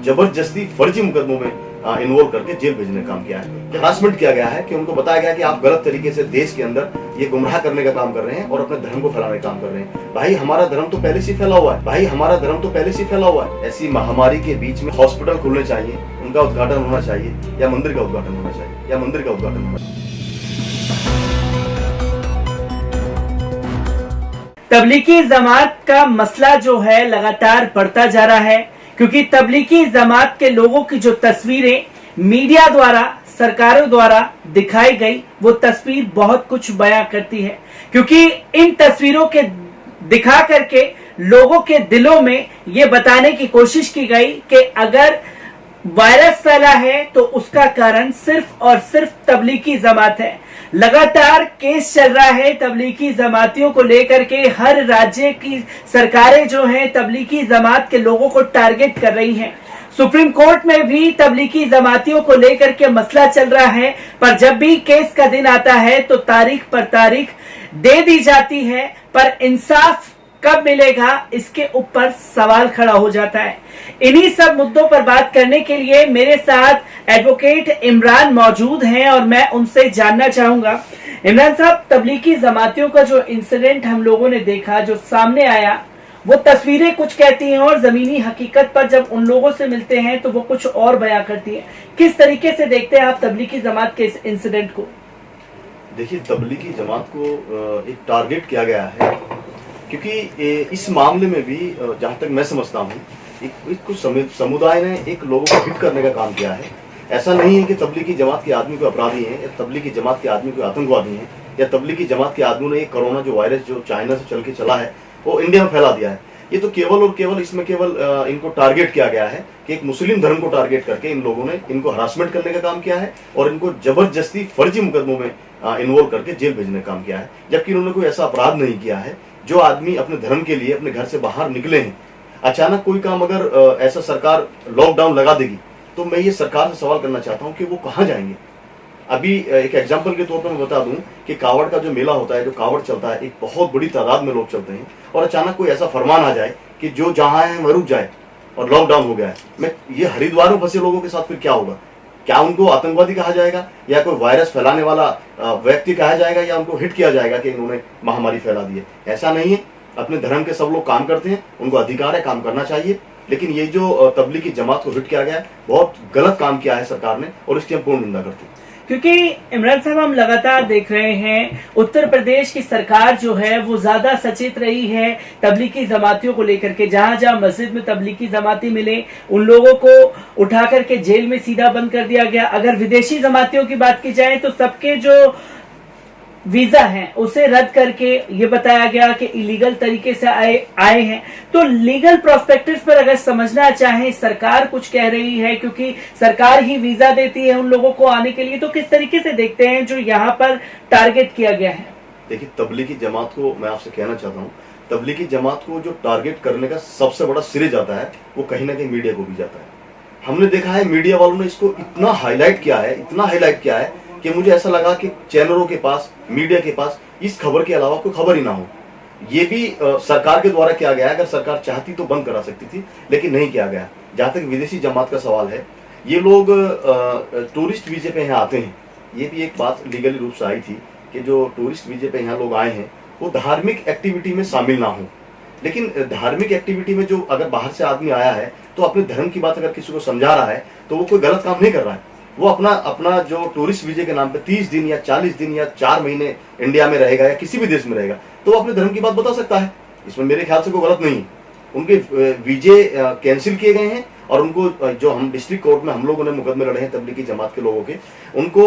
जबरदस्ती फर्जी मुकदमों में इन्वॉल्व करके जेल भेजने का काम किया है। हरासमेंट किया गया है कि उनको बताया गया कि आप गलत तरीके से देश के अंदर ये गुमराह करने का काम कर रहे हैं और अपने धर्म को फैलाने का काम कर रहे हैं। भाई हमारा धर्म तो पहले से फैला हुआ है, भाई हमारा धर्म तो पहले से फैला हुआ है। ऐसी महामारी के बीच में हॉस्पिटल खुलने चाहिए, उनका उद्घाटन होना चाहिए, या मंदिर का उद्घाटन होना चाहिए, या मंदिर का उद्घाटन होना चाहिए। तबलीगी जमात का मसला जो है लगातार बढ़ता जा रहा है, क्योंकि तबलीगी जमात के लोगों की जो तस्वीरें मीडिया द्वारा, सरकारों द्वारा दिखाई गई, वो तस्वीर बहुत कुछ बयां करती है। क्योंकि इन तस्वीरों के दिखा करके लोगों के दिलों में ये बताने की कोशिश की गई कि अगर वायरस फैला है तो उसका कारण सिर्फ और सिर्फ तबलीगी जमात है। लगातार केस चल रहा है तबलीगी जमातियों को लेकर के। हर राज्य की सरकारें जो हैं तबलीगी जमात के लोगों को टारगेट कर रही हैं। सुप्रीम कोर्ट में भी तबलीगी जमातियों को लेकर के मसला चल रहा है, पर जब भी केस का दिन आता है तो तारीख पर तारीख दे दी जाती है, पर इंसाफ कब मिलेगा इसके ऊपर सवाल खड़ा हो जाता है। इन्हीं सब मुद्दों पर बात करने के लिए मेरे साथ एडवोकेट इमरान मौजूद हैं और मैं उनसे जानना चाहूंगा। इमरान साहब, तबलीगी जमातियों का जो इंसिडेंट हम लोगों ने देखा, जो सामने आया, वो तस्वीरें कुछ कहती हैं और जमीनी हकीकत पर जब उन लोगों से मिलते हैं तो वो कुछ और बयां करती हैं। किस तरीके से देखते हैं आप तबलीगी जमात के इस इंसिडेंट को? देखिए, तबलीगी जमात को एक टारगेट किया गया है, क्योंकि इस मामले में भी जहां तक मैं समझता हूँ कुछ समुदाय ने एक लोगों को हिट करने का काम किया है। ऐसा नहीं है कि तबलीगी जमात के आदमी को अपराधी हैं, या तबलीगी जमात के आदमी को आतंकवादी हैं, या तबलीगी जमात के आदमियों ने एक कोरोना जो वायरस जो चाइना से चल के चला है वो इंडिया में फैला दिया है। ये तो केवल और केवल इसमें केवल इनको टारगेट किया गया है कि एक मुस्लिम धर्म को टारगेट करके इन लोगों ने इनको हरासमेंट करने का काम किया है और इनको जबरदस्ती फर्जी मुकदमों में इन्वॉल्व करके जेल भेजने का काम किया है, जबकि इन्होंने कोई ऐसा अपराध नहीं किया है। जो आदमी अपने धर्म के लिए अपने घर से बाहर निकले हैं, अचानक कोई काम अगर ऐसा सरकार लॉकडाउन लगा देगी तो मैं ये सरकार से सवाल करना चाहता हूँ कि वो कहाँ जाएंगे। अभी एक एग्जांपल के तौर पर मैं बता दूं कि कावड़ का जो मेला होता है, जो कावड़ चलता है, एक बहुत बड़ी तादाद में लोग चलते हैं, और अचानक कोई ऐसा फरमान आ जाए कि जो जहां है वह रुक जाए और लॉकडाउन हो गया है। मैं ये हरिद्वार में फंसे लोगों के साथ फिर क्या होगा? क्या उनको आतंकवादी कहा जाएगा, या कोई वायरस फैलाने वाला व्यक्ति कहा जाएगा, या उनको हिट किया जाएगा कि इन्होंने महामारी फैला दी है? ऐसा नहीं है। अपने धर्म के सब लोग काम करते हैं, उनको अधिकार है, काम करना चाहिए। लेकिन ये जो तबलीगी जमात को हिट किया गया है, बहुत गलत काम किया है सरकार ने, और इसकी हम पूर्ण निंदा करते हैं। क्योंकि इमरान साहब, हम लगातार देख रहे हैं उत्तर प्रदेश की सरकार जो है वो ज्यादा सचेत रही है तबलीगी जमातियों को लेकर के। जहां जहां मस्जिद में तबलीगी जमाती मिले उन लोगों को उठा करके जेल में सीधा बंद कर दिया गया। अगर विदेशी जमातियों की बात की जाए तो सबके जो वीजा है उसे रद्द करके ये बताया गया कि इलीगल तरीके से आए हैं। तो लीगल प्रोस्पेक्टिव्स पर अगर समझना चाहें, सरकार कुछ कह रही है क्योंकि सरकार ही वीजा देती है उन लोगों को आने के लिए, तो किस तरीके से देखते हैं जो यहाँ पर टारगेट किया गया है? देखिए, तबलीगी जमात को मैं आपसे कहना चाहता हूँ, तबलीगी जमात को जो टारगेट करने का सबसे बड़ा सिरे जाता है वो कहीं ना कहीं मीडिया को भी जाता है। हमने देखा है मीडिया वालों ने इसको इतना हाईलाइट किया है, इतना हाईलाइट किया है कि मुझे ऐसा लगा कि चैनलों के पास, मीडिया के पास इस खबर के अलावा कोई खबर ही ना हो। ये भी सरकार के द्वारा किया गया है। अगर सरकार चाहती तो बंद करा सकती थी, लेकिन नहीं किया गया। जहां तक विदेशी जमात का सवाल है, ये लोग टूरिस्ट वीजे पे यहाँ आते हैं। ये भी एक बात लीगली रूप से आई थी कि जो टूरिस्ट वीजे पे यहाँ लोग आए हैं वो धार्मिक एक्टिविटी में शामिल ना हो। लेकिन धार्मिक एक्टिविटी में जो अगर बाहर से आदमी आया है तो अपने धर्म की बात अगर किसी को समझा रहा है तो वो कोई गलत काम नहीं कर रहा है। वो अपना जो टूरिस्ट वीजे के नाम पे 30 दिन या 40 दिन या 4 महीने इंडिया में रहेगा या किसी भी देश में रहेगा, तो वो अपने धर्म की बात बता सकता है। इसमें मेरे ख्याल से कोई गलत नहीं है। उनके वीजे कैंसिल किए गए हैं और उनको जो हम डिस्ट्रिक्ट कोर्ट में हम लोगों ने मुकदमे लड़े हैं तबलीगी जमात के लोगों के, उनको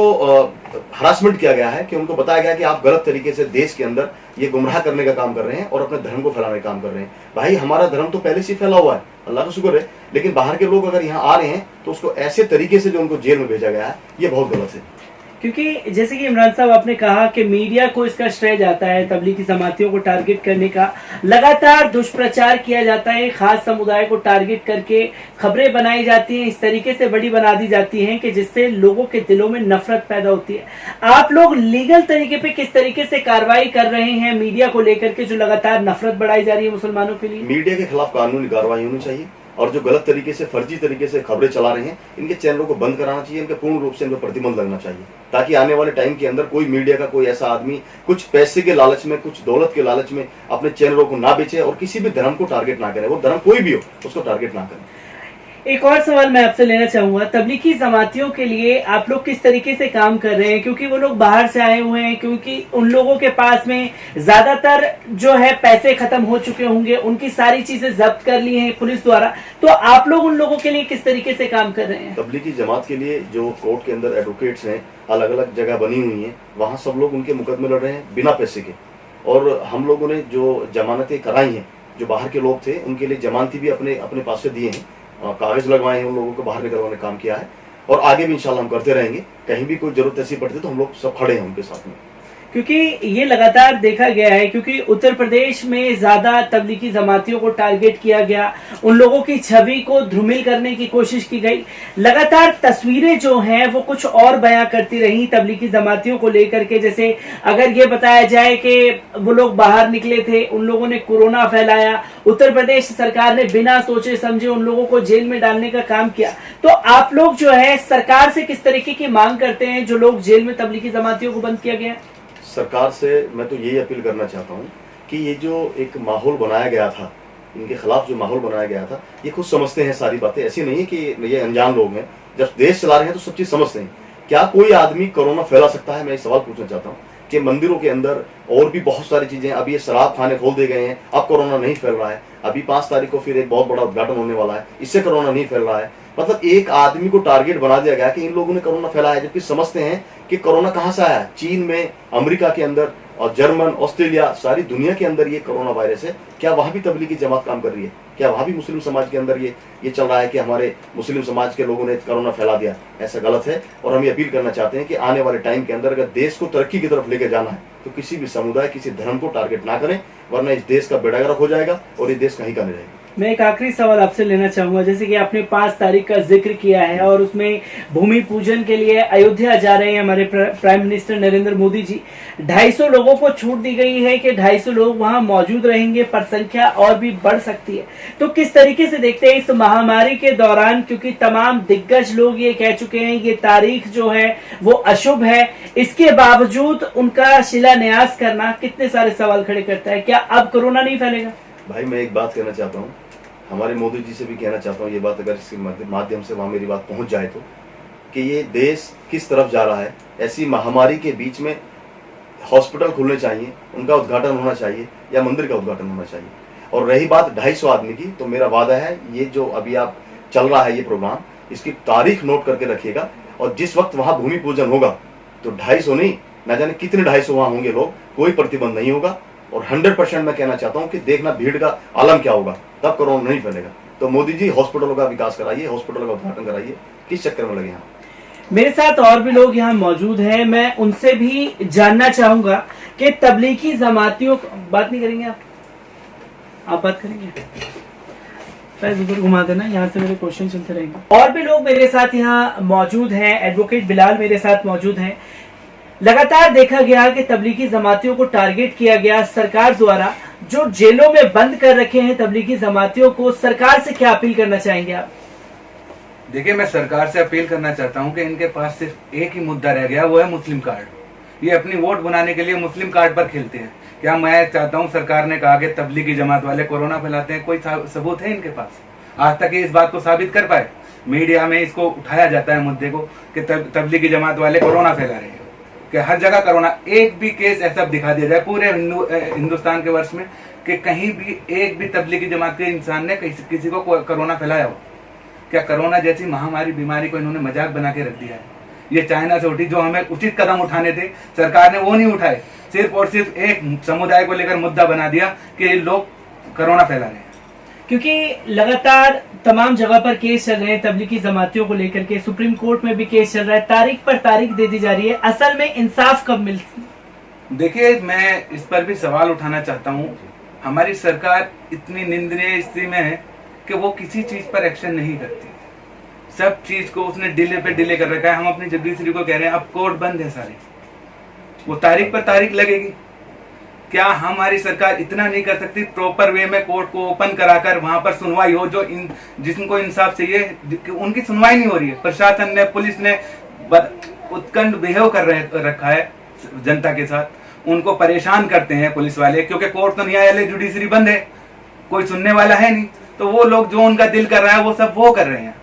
हरासमेंट किया गया है कि उनको बताया गया कि आप गलत तरीके से देश के अंदर ये गुमराह करने का काम कर रहे हैं और अपने धर्म को फैलाने का काम कर रहे हैं। भाई हमारा धर्म तो पहले से फैला हुआ है, अल्लाह का शुक्र है, लेकिन बाहर के लोग अगर यहाँ आ रहे हैं तो उसको ऐसे तरीके से जो उनको जेल में भेजा गया है, ये बहुत गलत है। क्योंकि जैसे कि इमरान साहब आपने कहा कि मीडिया को इसका श्रेय जाता है तबलीगी जमातियों को टारगेट करने का। लगातार दुष्प्रचार किया जाता है, खास समुदाय को टारगेट करके खबरें बनाई जाती हैं, इस तरीके से बड़ी बना दी जाती हैं कि जिससे लोगों के दिलों में नफरत पैदा होती है। आप लोग लीगल तरीके पे किस तरीके से कार्रवाई कर रहे हैं मीडिया को लेकर के जो लगातार नफरत बढ़ाई जा रही है मुसलमानों के लिए? मीडिया के खिलाफ कानूनी कार्रवाई होनी चाहिए। और जो गलत तरीके से फर्जी तरीके से खबरें चला रहे हैं, इनके चैनलों को बंद कराना चाहिए, इनके पूर्ण रूप से इन पर प्रतिबंध लगना चाहिए, ताकि आने वाले टाइम के अंदर कोई मीडिया का कोई ऐसा आदमी कुछ पैसे के लालच में, कुछ दौलत के लालच में अपने चैनलों को ना बेचे और किसी भी धर्म को टारगेट ना करे। वो धर्म कोई भी हो उसको टारगेट ना करे। एक और सवाल मैं आपसे लेना चाहूंगा, तबलीगी जमातियों के लिए आप लोग किस तरीके से काम कर रहे हैं, क्योंकि वो लोग बाहर से आए हुए हैं, क्योंकि उन लोगों के पास में ज्यादातर जो है पैसे खत्म हो चुके होंगे, उनकी सारी चीजें जब्त कर ली हैं पुलिस द्वारा, तो आप लोग उन लोगों के लिए किस तरीके से काम कर रहे हैं? तबलीगी जमात के लिए जो कोर्ट के अंदर एडवोकेट्स हैं, अलग अलग जगह बनी हुई हैं, वहाँ सब लोग उनके मुकदमे लड़ रहे हैं बिना पैसे के। और हम लोगों ने जो जमानतें कराई हैं, जो बाहर के लोग थे उनके लिए जमानती भी अपने अपने पास से दिए हैं, कागज लगवाए हैं, उन लोगों को बाहर निकलवाने काम किया है, और आगे भी इंशाल्लाह हम करते रहेंगे। कहीं भी कोई जरूरत ऐसी पड़ती है तो हम लोग सब खड़े हैं उनके साथ में, क्योंकि ये लगातार देखा गया है, क्योंकि उत्तर प्रदेश में ज्यादा तबलीगी जमातियों को टारगेट किया गया, उन लोगों की छवि को धूमिल करने की कोशिश की गई, लगातार तस्वीरें जो हैं वो कुछ और बयां करती रही तबलीगी जमातियों को लेकर के। जैसे अगर ये बताया जाए कि वो लोग बाहर निकले थे, उन लोगों ने कोरोना फैलाया, उत्तर प्रदेश सरकार ने बिना सोचे समझे उन लोगों को जेल में डालने का काम किया, तो आप लोग जो है सरकार से किस तरीके की मांग करते हैं जो लोग जेल में तबलीगी जमातियों को बंद किया गया? सरकार से मैं तो यही अपील करना चाहता हूँ कि ये जो एक माहौल बनाया गया था, इनके खिलाफ जो माहौल बनाया गया था, ये खुद समझते हैं सारी बातें, ऐसी नहीं है कि ये अनजान लोग हैं। जब देश चला रहे हैं तो सब चीज समझते हैं। क्या कोई आदमी कोरोना फैला सकता है? मैं एक सवाल पूछना चाहता हूँ कि मंदिरों के अंदर और भी बहुत सारी चीजें, अभी ये शराब खाने खोल दिए गए हैं, अब कोरोना नहीं फैल रहा है। अभी 5 तारीख को फिर एक बहुत बड़ा उद्घाटन होने वाला है, इससे कोरोना नहीं फैल रहा है। मतलब एक आदमी को टारगेट बना दिया गया कि इन लोगों ने कोरोना फैलाया है, जबकि समझते हैं कि कोरोना कहां से आया है। चीन में, अमेरिका के अंदर और जर्मन, ऑस्ट्रेलिया, सारी दुनिया के अंदर ये कोरोना वायरस है। क्या वहां भी तबलीगी जमात काम कर रही है? क्या वहां भी मुस्लिम समाज के अंदर ये चल रहा है कि हमारे मुस्लिम समाज के लोगों ने कोरोना फैला दिया? ऐसा गलत है। और हम ये अपील करना चाहते हैं कि आने वाले टाइम के अंदर अगर देश को तरक्की की तरफ लेकर जाना है तो किसी भी समुदाय, किसी धर्म को टारगेट ना करें, वरना इस देश का बेड़ा गर्क हो जाएगा और ये देश कहीं का नहीं रहेगा। मैं एक आखिरी सवाल आपसे लेना चाहूंगा, जैसे कि आपने 5 तारीख का जिक्र किया है और उसमें भूमि पूजन के लिए अयोध्या जा रहे हैं हमारे प्राइम मिनिस्टर नरेंद्र मोदी जी। 250 लोगों को छूट दी गई है कि 250 लोग वहां मौजूद रहेंगे, पर संख्या और भी बढ़ सकती है। तो किस तरीके से देखते हैं इस महामारी के दौरान, क्योंकि तमाम दिग्गज लोग ये कह चुके हैं ये तारीख जो है वो अशुभ है, इसके बावजूद उनका शिलान्यास करना कितने सारे सवाल खड़े करता है। क्या अब कोरोना नहीं फैलेगा? भाई मैं एक बात कहना चाहता हूँ, हमारे मोदी जी से भी कहना चाहता हूँ ये बात, अगर इसके माध्यम से वहाँ मेरी बात पहुँच जाए तो, कि ये देश किस तरफ जा रहा है। ऐसी महामारी के बीच में हॉस्पिटल खुलने चाहिए, उनका उद्घाटन होना चाहिए, या मंदिर का उद्घाटन होना चाहिए। और रही बात 250 आदमी की, तो मेरा वादा है ये जो अभी आप चल रहा है ये प्रोग्राम, इसकी तारीख नोट करके रखिएगा, और जिस वक्त वहाँ भूमि पूजन होगा तो 250 नहीं, न जाने कितने 250 वहाँ होंगे लोग, कोई प्रतिबंध नहीं होगा। और 100% मैं कहना चाहता हूं कि देखना भीड़ का आलम क्या होगा, तब कोरोना नहीं फैलेगा। तो मोदी जी हॉस्पिटलों का विकास कराइए, हॉस्पिटलों का उद्घाटन कराइए, किस चक्कर में लगे हैं? मेरे साथ और भी लोग यहाँ मौजूद हैं, मैं उनसे भी जानना चाहूंगा कि तबलीगी जमातियों, बात नहीं करेंगे आप बात करेंगे? पैर ऊपर घुमा देना, यहाँ से मेरे क्वेश्चन चलते रहेंगे। और भी लोग मेरे साथ यहाँ मौजूद हैं, एडवोकेट बिलाल मेरे साथ मौजूद हैं। लगातार देखा गया कि तबलीगी जमातियों को टारगेट किया गया सरकार द्वारा, जो जेलों में बंद कर रखे हैं तबलीगी जमातियों को, सरकार से क्या अपील करना चाहेंगे आप? देखिए, मैं सरकार से अपील करना चाहता हूं कि इनके पास सिर्फ एक ही मुद्दा रह गया, वो है मुस्लिम कार्ड। ये अपनी वोट बनाने के लिए मुस्लिम कार्ड पर खेलते हैं। क्या मैं चाहता हूं, सरकार ने कहा कि तबलीगी जमात वाले कोरोना फैलाते हैं, कोई सबूत है इनके पास? आज तक ये इस बात को साबित कर पाए? मीडिया में इसको उठाया जाता है मुद्दे को कि तबलीगी जमात वाले कोरोना फैला रहे हैं, कि हर जगह कोरोना। एक भी केस ऐसा दिखा दिया जाए पूरे हिंदुस्तान के वर्ष में कि कहीं भी एक भी तबलीगी जमात के इंसान ने किसी को कोरोना फैलाया हो? क्या कोरोना जैसी महामारी बीमारी को इन्होंने मजाक बना के रख दिया है? ये चाइना से उठी, जो हमें उचित कदम उठाने थे सरकार ने वो नहीं उठाए, सिर्फ और सिर्फ एक समुदाय को लेकर मुद्दा बना दिया कि लोग कोरोना फैला रहे हैं। क्योंकि लगातार तमाम जगह पर केस चल रहे हैं तबलीगी जमातियों को लेकर के, सुप्रीम कोर्ट में भी केस चल रहा है, तारीख पर तारीख दे दी जा रही है, असल में इंसाफ कब मिल? देखिए, मैं इस पर भी सवाल उठाना चाहता हूँ। हमारी सरकार इतनी निंदनीय स्थिति में है कि वो किसी चीज पर एक्शन नहीं करती, सब चीज को उसने डिले पे डिले कर रखा है। हम अपनी जगदीश्वरी को कह रहे हैं अब कोर्ट बंद है सारे, वो तारीख पर तारीख लगेगी। क्या हमारी सरकार इतना नहीं कर सकती, प्रॉपर वे में कोर्ट को ओपन कराकर वहां पर सुनवाई हो, जो जिनको इंसाफ चाहिए उनकी सुनवाई नहीं हो रही है। प्रशासन ने, पुलिस ने उत्कंठ बिहेव कर रखा है जनता के साथ, उनको परेशान करते हैं पुलिस वाले, क्योंकि कोर्ट तो न्यायालय जुडिशरी बंद है, कोई सुनने वाला है नहीं, तो वो लोग जो उनका दिल कर रहा है वो सब वो कर रहे हैं।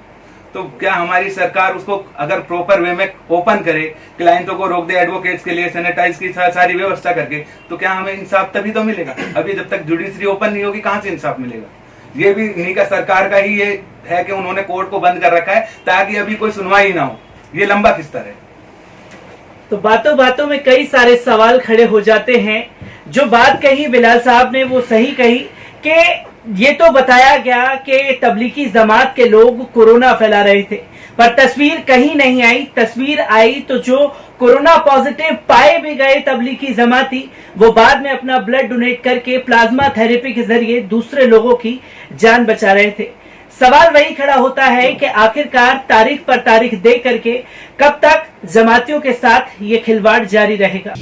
तो क्या हमारी सरकार उसको अगर प्रॉपर वे में ओपन करे, क्लाइंटों को रोक दे, एडवोकेट्स के लिए सैनिटाइज की सारी व्यवस्था करके, तो क्या हमें इंसाफ तभी तो मिलेगा। अभी जब तक जुडिशरी ओपन नहीं होगी कहां से इंसाफ मिलेगा। ये भी इन्हीं का, सरकार का ही ये है कि उन्होंने कोर्ट को बंद कर रखा है ताकि अभी कोई सुनवाई ना हो, ये लंबा किस्ता है। तो बातों बातों में कई सारे सवाल खड़े हो जाते हैं। जो बात कही बिलाल साहब ने वो सही कही कि ये तो बताया गया कि तबलीगी जमात के लोग कोरोना फैला रहे थे, पर तस्वीर कहीं नहीं आई। तस्वीर आई तो जो कोरोना पॉजिटिव पाए भी गए तबलीगी जमाती, वो बाद में अपना ब्लड डोनेट करके प्लाज्मा थेरेपी के जरिए दूसरे लोगों की जान बचा रहे थे। सवाल वही खड़ा होता है कि आखिरकार तारीख पर तारीख दे करके कब तक जमातियों के साथ ये खिलवाड़ जारी रहेगा।